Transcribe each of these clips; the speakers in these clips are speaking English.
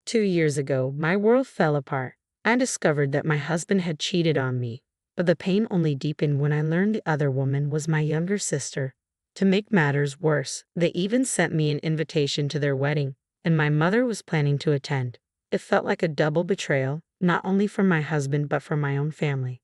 2 years ago, my world fell apart. I discovered that my husband had cheated on me, but the pain only deepened when I learned the other woman was my younger sister. To make matters worse, they even sent me an invitation to their wedding, and my mother was planning to attend. It felt like a double betrayal, not only from my husband but from my own family.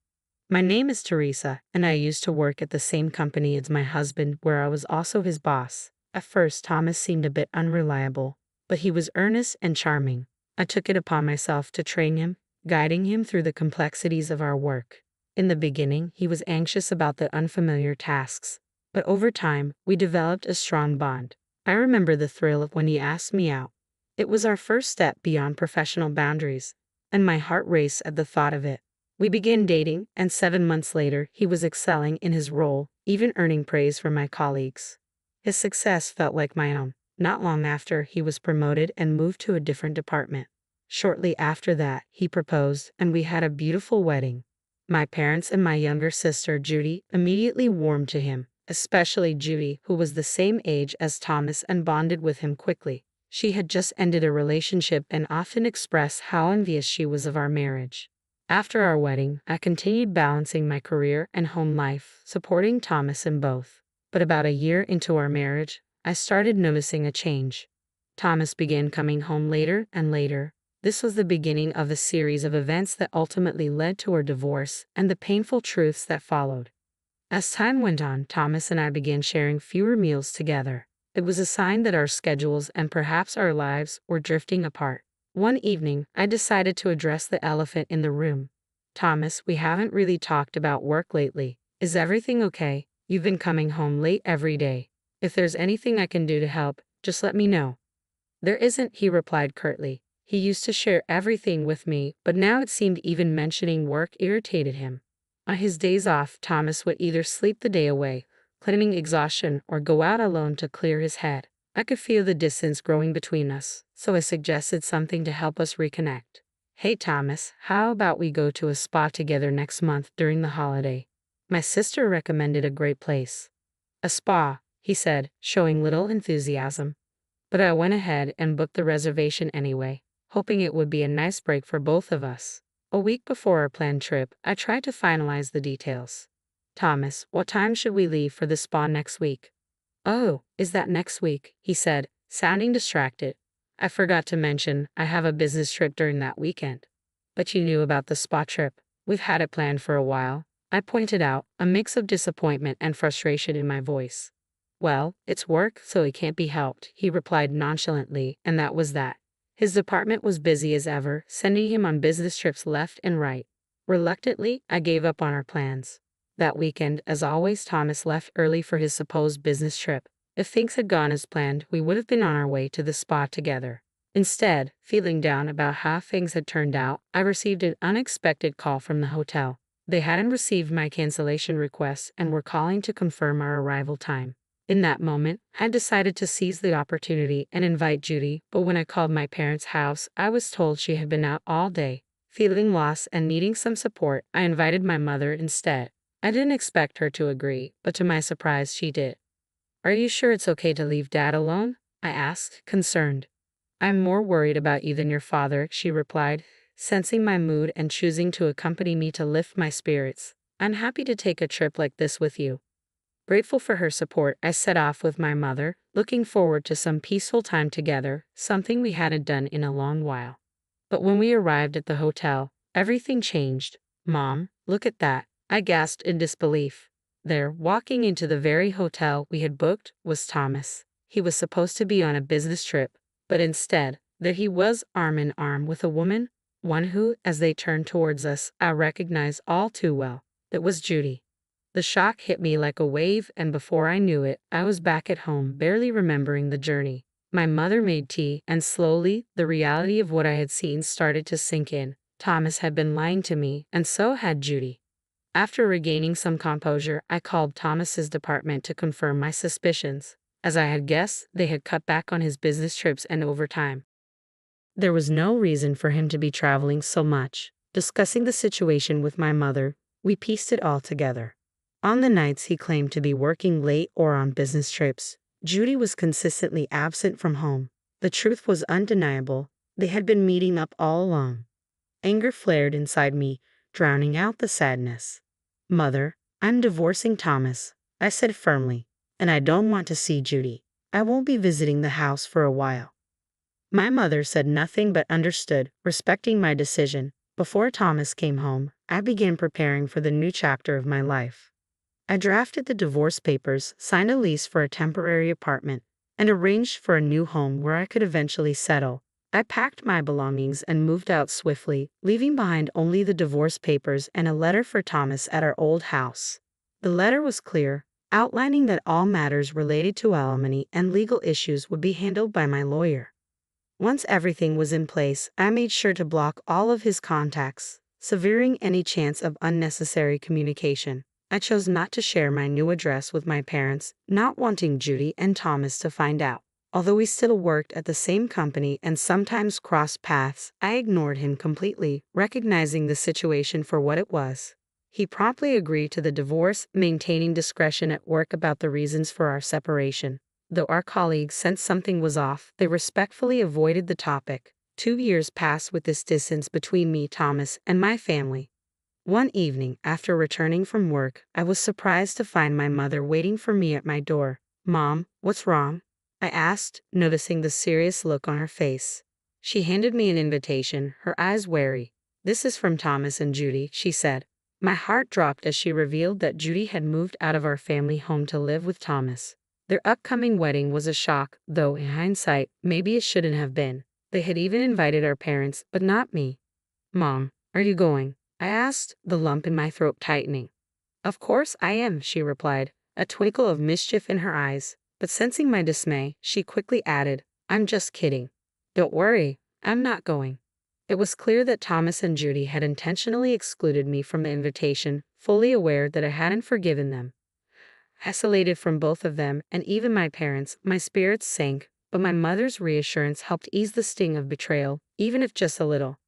My name is Teresa, and I used to work at the same company as my husband, where I was also his boss. At first, Thomas seemed a bit unreliable, but he was earnest and charming. I took it upon myself to train him, guiding him through the complexities of our work. In the beginning, he was anxious about the unfamiliar tasks, but over time, we developed a strong bond. I remember the thrill of when he asked me out. It was our first step beyond professional boundaries, and my heart raced at the thought of it. We began dating, and 7 months later, he was excelling in his role, even earning praise from my colleagues. His success felt like my own. Not long after, he was promoted and moved to a different department. Shortly after that, he proposed, and we had a beautiful wedding. My parents and my younger sister, Judy, immediately warmed to him, especially Judy, who was the same age as Thomas and bonded with him quickly. She had just ended a relationship and often expressed how envious she was of our marriage. After our wedding, I continued balancing my career and home life, supporting Thomas in both. But about a year into our marriage, I started noticing a change. Thomas began coming home later and later. This was the beginning of a series of events that ultimately led to our divorce and the painful truths that followed. As time went on, Thomas and I began sharing fewer meals together. It was a sign that our schedules and perhaps our lives were drifting apart. One evening, I decided to address the elephant in the room. Thomas, we haven't really talked about work lately. Is everything okay? You've been coming home late every day. If there's anything I can do to help, just let me know. There isn't, he replied curtly. He used to share everything with me, but now it seemed even mentioning work irritated him. On his days off, Thomas would either sleep the day away, claiming exhaustion, or go out alone to clear his head. I could feel the distance growing between us, so I suggested something to help us reconnect. Hey Thomas, how about we go to a spa together next month during the holiday? My sister recommended a great place. A spa, he said, showing little enthusiasm. But I went ahead and booked the reservation anyway, hoping it would be a nice break for both of us. A week before our planned trip, I tried to finalize the details. Thomas, what time should we leave for the spa next week? Oh, is that next week? He said, sounding distracted. I forgot to mention, I have a business trip during that weekend. But you knew about the spa trip. We've had it planned for a while, I pointed out, a mix of disappointment and frustration in my voice. Well, it's work, so it can't be helped, he replied nonchalantly, and that was that. His department was busy as ever, sending him on business trips left and right. Reluctantly, I gave up on our plans. That weekend, as always, Thomas left early for his supposed business trip. If things had gone as planned, we would have been on our way to the spa together. Instead, feeling down about how things had turned out, I received an unexpected call from the hotel. They hadn't received my cancellation request and were calling to confirm our arrival time. In that moment, I decided to seize the opportunity and invite Judy, but when I called my parents' house, I was told she had been out all day. Feeling lost and needing some support, I invited my mother instead. I didn't expect her to agree, but to my surprise, she did. Are you sure it's okay to leave Dad alone? I asked, concerned. I'm more worried about you than your father, she replied, sensing my mood and choosing to accompany me to lift my spirits. I'm happy to take a trip like this with you. Grateful for her support, I set off with my mother, looking forward to some peaceful time together, something we hadn't done in a long while. But when we arrived at the hotel, everything changed. Mom, look at that, I gasped in disbelief. There, walking into the very hotel we had booked, was Thomas. He was supposed to be on a business trip, but instead, there he was, arm in arm with a woman, one who, as they turned towards us, I recognized all too well. It was Judy. The shock hit me like a wave, and before I knew it, I was back at home, barely remembering the journey. My mother made tea, and slowly, the reality of what I had seen started to sink in. Thomas had been lying to me, and so had Judy. After regaining some composure, I called Thomas's department to confirm my suspicions. As I had guessed, they had cut back on his business trips and overtime. There was no reason for him to be traveling so much. Discussing the situation with my mother, we pieced it all together. On the nights he claimed to be working late or on business trips, Judy was consistently absent from home. The truth was undeniable. They had been meeting up all along. Anger flared inside me, drowning out the sadness. "Mother, I'm divorcing Thomas," I said firmly, "and I don't want to see Judy. I won't be visiting the house for a while." My mother said nothing but understood, respecting my decision. Before Thomas came home, I began preparing for the new chapter of my life. I drafted the divorce papers, signed a lease for a temporary apartment, and arranged for a new home where I could eventually settle. I packed my belongings and moved out swiftly, leaving behind only the divorce papers and a letter for Thomas at our old house. The letter was clear, outlining that all matters related to alimony and legal issues would be handled by my lawyer. Once everything was in place, I made sure to block all of his contacts, severing any chance of unnecessary communication. I chose not to share my new address with my parents, not wanting Judy and Thomas to find out. Although we still worked at the same company and sometimes crossed paths, I ignored him completely, recognizing the situation for what it was. He promptly agreed to the divorce, maintaining discretion at work about the reasons for our separation. Though our colleagues sensed something was off, they respectfully avoided the topic. 2 years passed with this distance between me, Thomas, and my family. One evening, after returning from work, I was surprised to find my mother waiting for me at my door. "Mom, what's wrong?" I asked, noticing the serious look on her face. She handed me an invitation, her eyes wary. "This is from Thomas and Judy," she said. My heart dropped as she revealed that Judy had moved out of our family home to live with Thomas. Their upcoming wedding was a shock, though in hindsight, maybe it shouldn't have been. They had even invited our parents, but not me. "Mom, are you going?" I asked, the lump in my throat tightening. "Of course I am," she replied, a twinkle of mischief in her eyes. But sensing my dismay, she quickly added, "I'm just kidding. Don't worry, I'm not going." It was clear that Thomas and Judy had intentionally excluded me from the invitation, fully aware that I hadn't forgiven them. Isolated from both of them and even my parents, my spirits sank, but my mother's reassurance helped ease the sting of betrayal, even if just a little.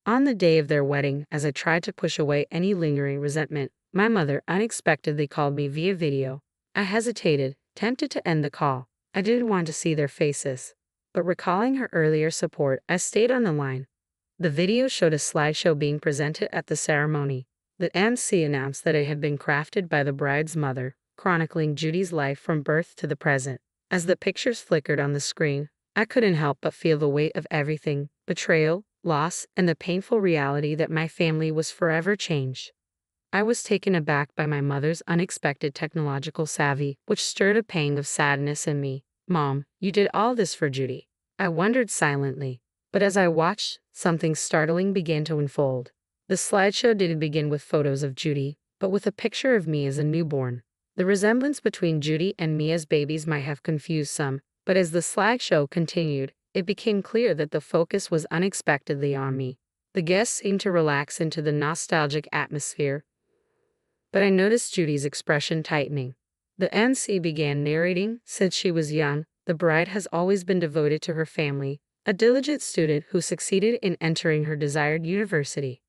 On the day of their wedding, as I tried to push away any lingering resentment, my mother unexpectedly called me via video. I hesitated, tempted to end the call. I didn't want to see their faces. But recalling her earlier support, I stayed on the line. The video showed a slideshow being presented at the ceremony. The MC announced that it had been crafted by the bride's mother, chronicling Judy's life from birth to the present. As the pictures flickered on the screen, I couldn't help but feel the weight of everything: betrayal, loss, and the painful reality that my family was forever changed. I was taken aback by my mother's unexpected technological savvy, which stirred a pang of sadness in me. "Mom, you did all this for Judy?" I wondered silently. But as I watched, something startling began to unfold. The slideshow didn't begin with photos of Judy, but with a picture of me as a newborn. The resemblance between Judy and me as babies might have confused some, but as the slideshow continued, it became clear that the focus was unexpectedly on me. The guests seemed to relax into the nostalgic atmosphere, but I noticed Judy's expression tightening. The MC began narrating. "Since she was young, the bride has always been devoted to her family, a diligent student who succeeded in entering her desired university."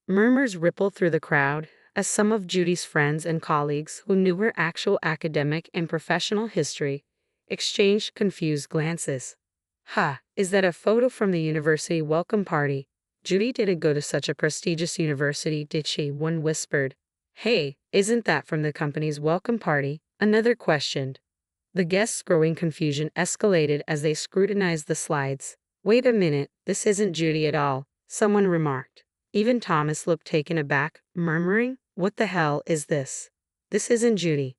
Murmurs rippled through the crowd, as some of Judy's friends and colleagues who knew her actual academic and professional history exchanged confused glances. "Ha, is that a photo from the university welcome party? Judy didn't go to such a prestigious university, did she?" one whispered. "Hey, isn't that from the company's welcome party?" another questioned. The guests' growing confusion escalated as they scrutinized the slides. "Wait a minute, this isn't Judy at all," someone remarked. Even Thomas looked taken aback, murmuring, "What the hell is this? This isn't Judy."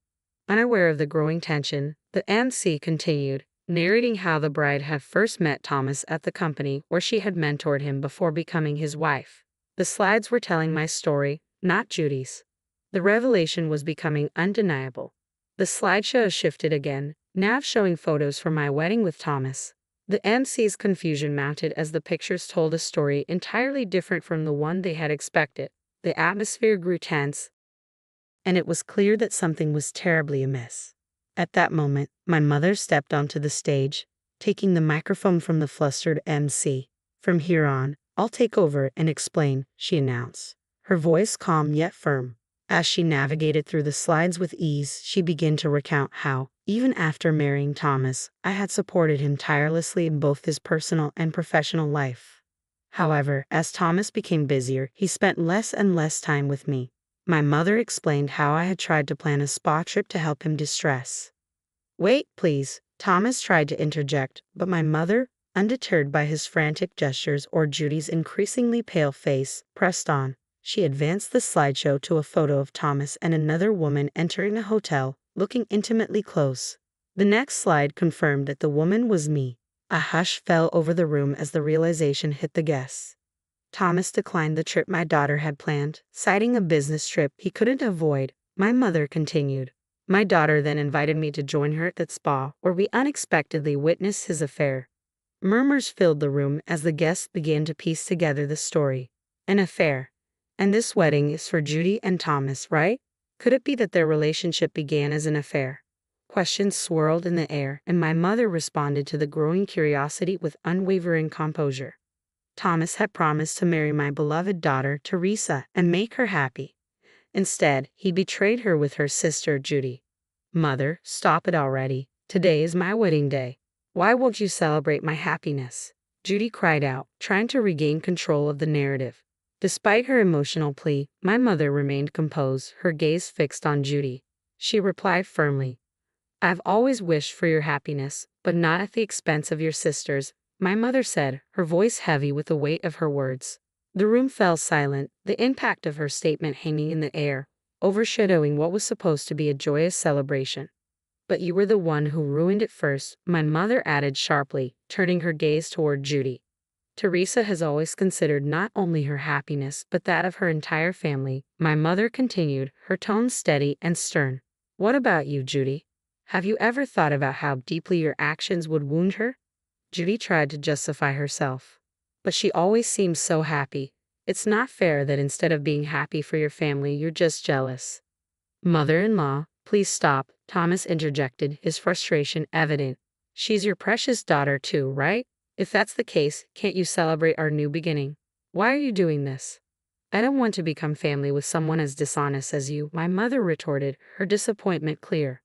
Unaware of the growing tension, the MC continued, narrating how the bride had first met Thomas at the company where she had mentored him before becoming his wife. The slides were telling my story, not Judy's. The revelation was becoming undeniable. The slideshow shifted again, now showing photos from my wedding with Thomas. The MC's confusion mounted as the pictures told a story entirely different from the one they had expected. The atmosphere grew tense, and it was clear that something was terribly amiss. At that moment, my mother stepped onto the stage, taking the microphone from the flustered MC. "From here on, I'll take over and explain," she announced, her voice calm yet firm. As she navigated through the slides with ease, she began to recount how, Even after marrying Thomas, I had supported him tirelessly in both his personal and professional life. However, as Thomas became busier, he spent less and less time with me. My mother explained how I had tried to plan a spa trip to help him distress. Wait, please, Thomas tried to interject, but my mother, undeterred by his frantic gestures or Judy's increasingly pale face, pressed on. She advanced the slideshow to a photo of Thomas and another woman entering a hotel, looking intimately close. The next slide confirmed that the woman was me. A hush fell over the room as the realization hit the guests. Thomas declined the trip my daughter had planned, citing a business trip he couldn't avoid. My mother continued. My daughter then invited me to join her at that spa, where we unexpectedly witnessed his affair. Murmurs filled the room as the guests began to piece together the story. An affair. And this wedding is for Judy and Thomas, right? Could it be that their relationship began as an affair? Questions swirled in the air, and my mother responded to the growing curiosity with unwavering composure. Thomas had promised to marry my beloved daughter, Teresa, and make her happy. Instead, he betrayed her with her sister, Judy. Mother, stop it already. Today is my wedding day. Why won't you celebrate my happiness? Judy cried out, trying to regain control of the narrative. Despite her emotional plea, my mother remained composed, her gaze fixed on Judy. She replied firmly, I've always wished for your happiness, but not at the expense of your sister's, my mother said, her voice heavy with the weight of her words. The room fell silent, the impact of her statement hanging in the air, overshadowing what was supposed to be a joyous celebration. But you were the one who ruined it first, my mother added sharply, turning her gaze toward Judy. Teresa has always considered not only her happiness but that of her entire family, my mother continued, her tone steady and stern. What about you, Judy? Have you ever thought about how deeply your actions would wound her? Judy tried to justify herself. But she always seems so happy. It's not fair that instead of being happy for your family, you're just jealous. Mother-in-law, please stop, Thomas interjected, his frustration evident. She's your precious daughter too, right? If that's the case, can't you celebrate our new beginning? Why are you doing this? I don't want to become family with someone as dishonest as you, my mother retorted, her disappointment clear.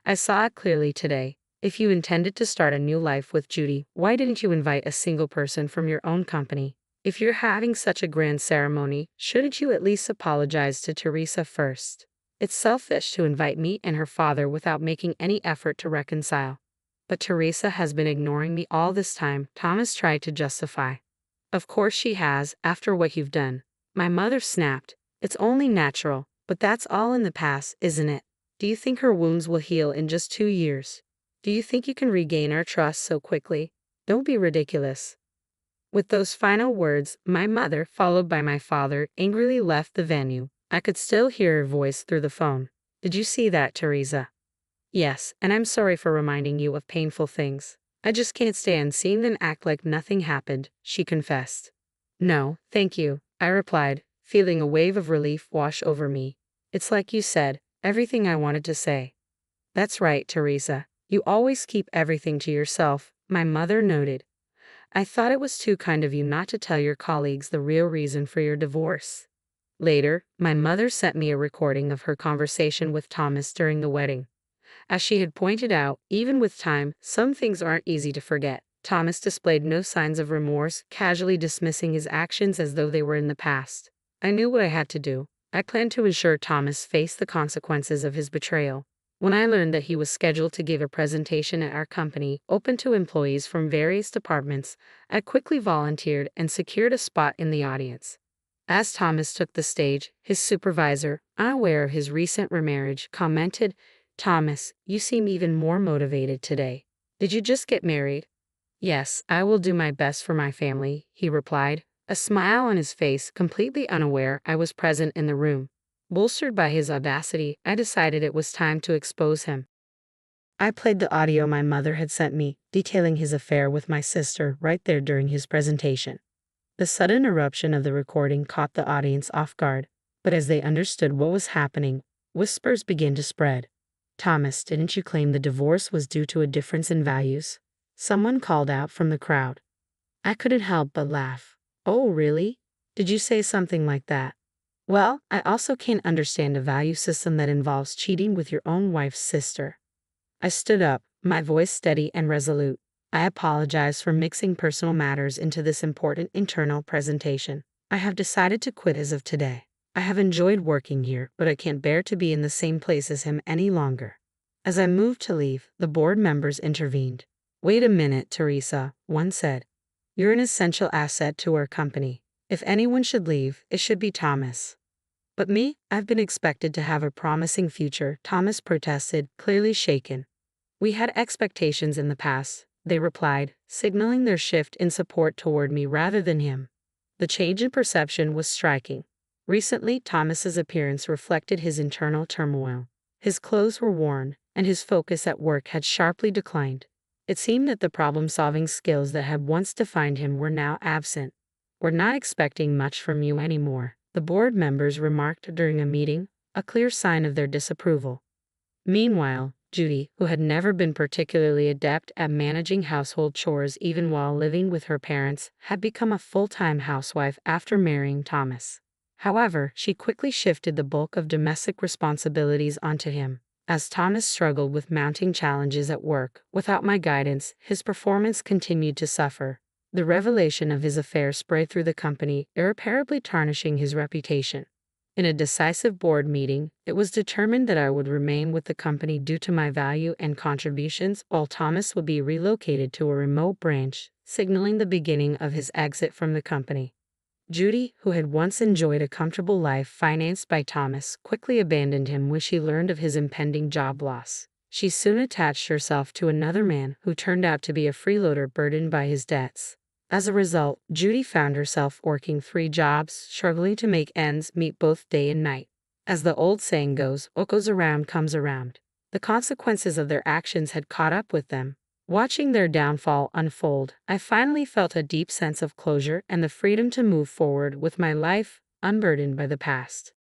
I saw it clearly today. If you intended to start a new life with Judy, why didn't you invite a single person from your own company? If you're having such a grand ceremony, shouldn't you at least apologize to Teresa first? It's selfish to invite me and her father without making any effort to reconcile. But Teresa has been ignoring me all this time, Thomas tried to justify. Of course she has, after what you've done. My mother snapped. It's only natural, but that's all in the past, isn't it? Do you think her wounds will heal in just 2 years? Do you think you can regain our trust so quickly? Don't be ridiculous. With those final words, my mother, followed by my father, angrily left the venue. I could still hear her voice through the phone. Did you see that, Teresa? Yes, and I'm sorry for reminding you of painful things. I just can't stand seeing them act like nothing happened, she confessed. No, thank you, I replied, feeling a wave of relief wash over me. It's like you said, everything I wanted to say. That's right, Teresa. You always keep everything to yourself, my mother noted. I thought it was too kind of you not to tell your colleagues the real reason for your divorce. Later, my mother sent me a recording of her conversation with Thomas during the wedding. As she had pointed out, even with time, some things aren't easy to forget. Thomas displayed no signs of remorse, casually dismissing his actions as though they were in the past. I knew what I had to do. I planned to ensure Thomas faced the consequences of his betrayal. When I learned that he was scheduled to give a presentation at our company, open to employees from various departments, I quickly volunteered and secured a spot in the audience. As Thomas took the stage, his supervisor, unaware of his recent remarriage, commented, Thomas, you seem even more motivated today. Did you just get married? Yes, I will do my best for my family, he replied, a smile on his face, completely unaware I was present in the room. Bolstered by his audacity, I decided it was time to expose him. I played the audio my mother had sent me, detailing his affair with my sister right there during his presentation. The sudden eruption of the recording caught the audience off guard, but as they understood what was happening, whispers began to spread. Thomas, didn't you claim the divorce was due to a difference in values? Someone called out from the crowd. I couldn't help but laugh. Oh, really? Did you say something like that? Well, I also can't understand a value system that involves cheating with your own wife's sister. I stood up, my voice steady and resolute. I apologize for mixing personal matters into this important internal presentation. I have decided to quit as of today. I have enjoyed working here, but I can't bear to be in the same place as him any longer. As I moved to leave, the board members intervened. Wait a minute, Teresa, one said. You're an essential asset to our company. If anyone should leave, it should be Thomas. But me, I've been expected to have a promising future, Thomas protested, clearly shaken. We had expectations in the past, they replied, signaling their shift in support toward me rather than him. The change in perception was striking. Recently, Thomas's appearance reflected his internal turmoil. His clothes were worn, and his focus at work had sharply declined. It seemed that the problem-solving skills that had once defined him were now absent. We're not expecting much from you anymore, the board members remarked during a meeting, a clear sign of their disapproval. Meanwhile, Judy, who had never been particularly adept at managing household chores even while living with her parents, had become a full-time housewife after marrying Thomas. However, she quickly shifted the bulk of domestic responsibilities onto him. As Thomas struggled with mounting challenges at work, without my guidance, his performance continued to suffer. The revelation of his affair spread through the company, irreparably tarnishing his reputation. In a decisive board meeting, it was determined that I would remain with the company due to my value and contributions, while Thomas would be relocated to a remote branch, signaling the beginning of his exit from the company. Judy, who had once enjoyed a comfortable life financed by Thomas, quickly abandoned him when she learned of his impending job loss. She soon attached herself to another man who turned out to be a freeloader burdened by his debts. As a result, Judy found herself working 3 jobs, struggling to make ends meet both day and night. As the old saying goes, what goes around comes around. The consequences of their actions had caught up with them. Watching their downfall unfold, I finally felt a deep sense of closure and the freedom to move forward with my life, unburdened by the past.